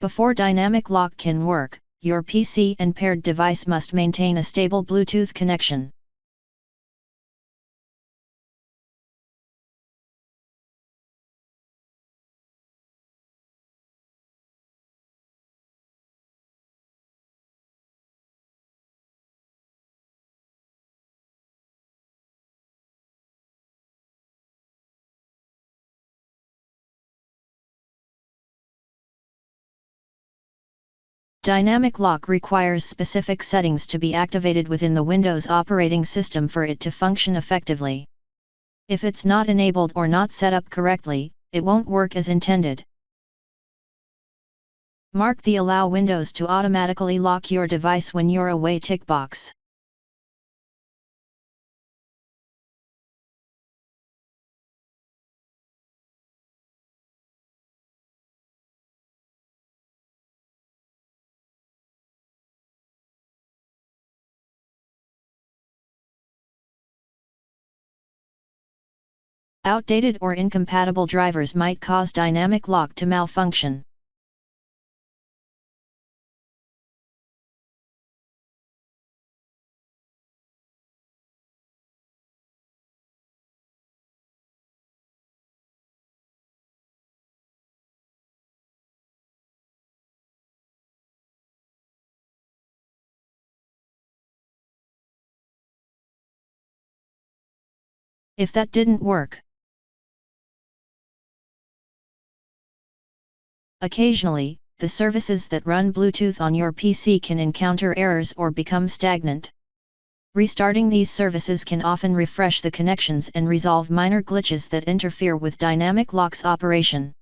Before dynamic lock can work, your PC and paired device must maintain a stable Bluetooth connection. Dynamic lock requires specific settings to be activated within the Windows operating system for it to function effectively. If it's not enabled or not set up correctly, it won't work as intended. Mark the Allow Windows to automatically lock your device when you're away tick box. Outdated or incompatible drivers might cause dynamic lock to malfunction. If that didn't work, occasionally, the services that run Bluetooth on your PC can encounter errors or become stagnant. Restarting these services can often refresh the connections and resolve minor glitches that interfere with dynamic lock's operation.